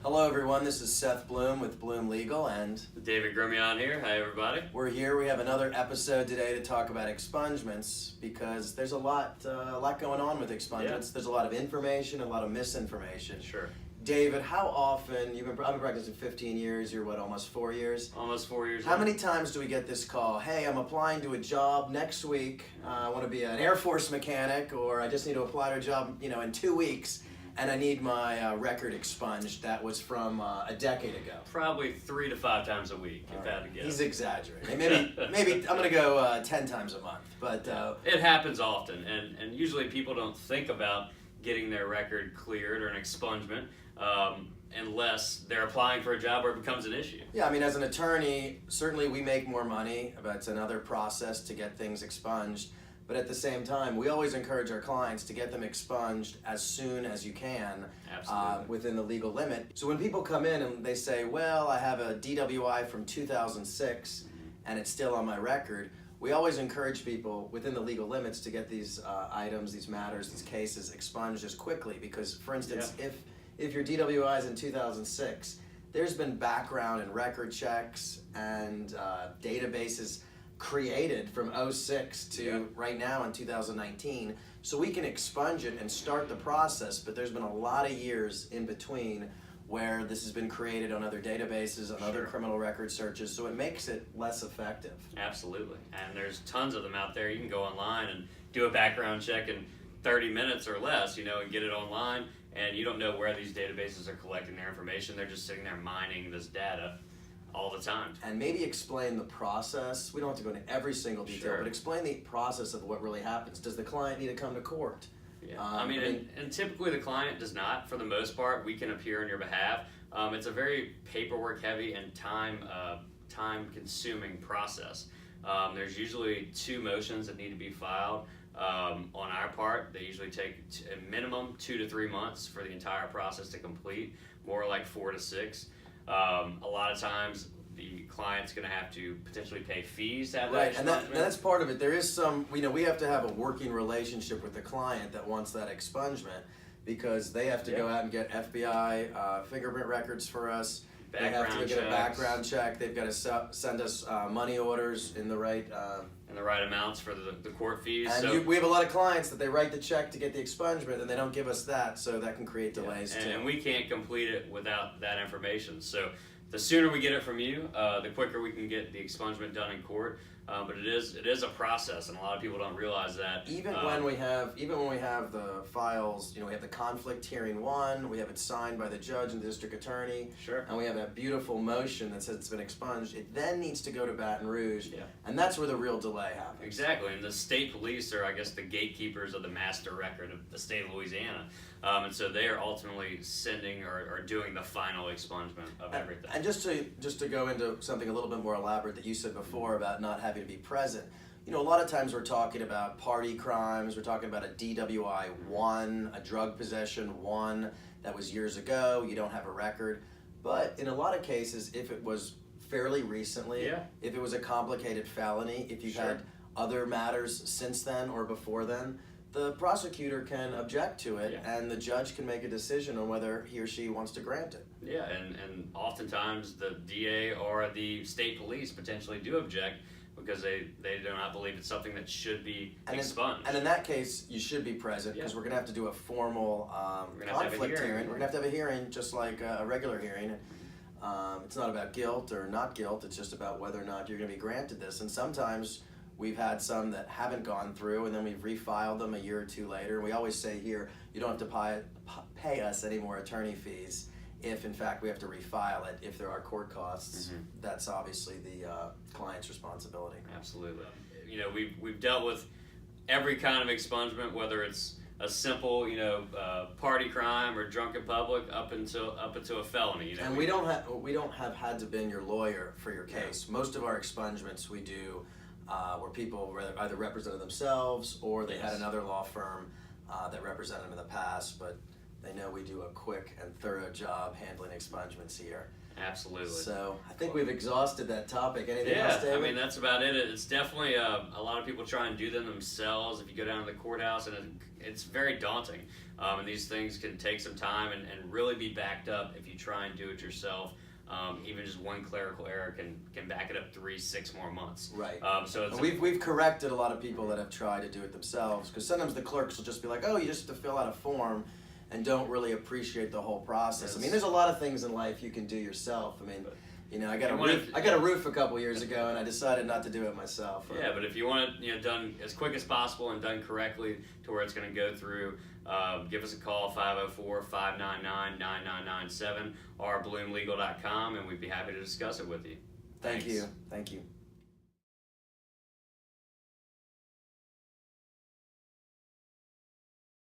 Hello everyone, this is Seth Bloom with Bloom Legal, and David Grimion here. Hi everybody. we're here. We have another episode today to talk about expungements because there's a lot going on with expungements. Yeah. There's a lot of information, a lot of misinformation. Sure. David, how often, I've been practicing 15 years, you're what, almost 4 years? Almost 4 years. How many times do we get this call? Hey, I'm applying to a job next week. I want to be an Air Force mechanic, or I just need to apply to a job, in 2 weeks, and I need my record expunged. That was from a decade ago. Probably 3 to 5 times a week, if I had to guess. He's exaggerating. Maybe I'm going to go 10 times a month. But it happens often, and usually people don't think about getting their record cleared or an expungement unless they're applying for a job where it becomes an issue. Yeah, as an attorney, certainly we make more money, but it's another process to get things expunged. But at the same time, we always encourage our clients to get them expunged as soon as you can, within the legal limit. So when people come in and they say, well, I have a DWI from 2006 and it's still on my record, we always encourage people within the legal limits to get these items, these matters, these cases expunged as quickly. Because, for instance, if your DWI is in 2006, there's been background and record checks and databases created from 06 to right now in 2019, so we can expunge it and start the process, but there's been a lot of years in between where this has been created on other databases, on other criminal record searches, so it makes it less effective. Absolutely, and there's tons of them out there. You can go online and do a background check in 30 minutes or less, and get it online, and you don't know where these databases are collecting their information. They're just sitting there mining this data all the time. And maybe explain the process. We don't have to go into every single detail, but explain the process of what really happens. Does the client need to come to court? Yeah, and typically the client does not. For the most part, we can appear on your behalf. It's a very paperwork heavy and time consuming process. There's usually 2 motions that need to be filed on our part. They usually take a minimum 2 to 3 months for the entire process to complete, more like 4 to 6. A lot of times the client's going to have to potentially pay fees to have that expungement. And that's part of it. There is some, we have to have a working relationship with the client that wants that expungement, because they have to go out and get FBI fingerprint records for us. They have to get a background check. They've got to send us money orders in the right amounts for the court fees. And we have a lot of clients that they write the check to get the expungement and they don't give us that, so that can create delays too. And we can't complete it without that information. So the sooner we get it from you, the quicker we can get the expungement done in court. But it is a process, and a lot of people don't realize that. Even when we have the files, we have the conflict hearing 1, we have it signed by the judge and the district attorney, and we have that beautiful motion that says it's been expunged. It then needs to go to Baton Rouge, and that's where the real delay happens. Exactly, and the state police are, I guess, the gatekeepers of the master record of the state of Louisiana, and so they are ultimately sending or doing the final expungement of everything. And just to go into something a little bit more elaborate that you said before about not having to be present, a lot of times we're talking about party crimes, we're talking about a DWI 1, a drug possession 1 that was years ago, you don't have a record. But in a lot of cases, if it was fairly recently, if it was a complicated felony, if you've had other matters since then or before then, the prosecutor can object to it, and the judge can make a decision on whether he or she wants to grant it. Yeah, and oftentimes the DA or the state police potentially do object because they do not believe it's something that should be expunged. And in that case, you should be present, because we're going to have to do a formal conflict hearing. We're going to have to have a hearing just like a regular hearing. It's not about guilt or not guilt, it's just about whether or not you're going to be granted this. And sometimes we've had some that haven't gone through, and then we've refiled them a year or 2 later. And we always say here, you don't have to pay us any more attorney fees if, in fact, we have to refile it. If there are court costs, that's obviously the client's responsibility. Absolutely. We've dealt with every kind of expungement, whether it's a simple, party crime or drunk in public, up into a felony. And we don't have had to been your lawyer for your case. Most of our expungements we do where people either represented themselves or they had another law firm that represented them in the past. But they know we do a quick and thorough job handling expungements here. Absolutely. So I think we've exhausted that topic. Anything else, Yeah, David? I mean, that's about it. It's definitely a lot of people try and do them themselves. If you go down to the courthouse, and it's very daunting. And these things can take some time and really be backed up if you try and do it yourself. Even just one clerical error can back it up 3-6 more months. Right. So it's And we've corrected a lot of people that have tried to do it themselves, because sometimes the clerks will just be like, oh, you just have to fill out a form, and don't really appreciate the whole process. Yes. I mean, there's a lot of things in life you can do yourself. I mean, you know, I got And a roof a couple years ago, and I decided not to do it myself. Yeah, but if you want it done as quick as possible and done correctly to where it's going to go through, give us a call, 504-599-9997 or bloomlegal.com, and we'd be happy to discuss it with you. Thank Thanks. you. Thank you.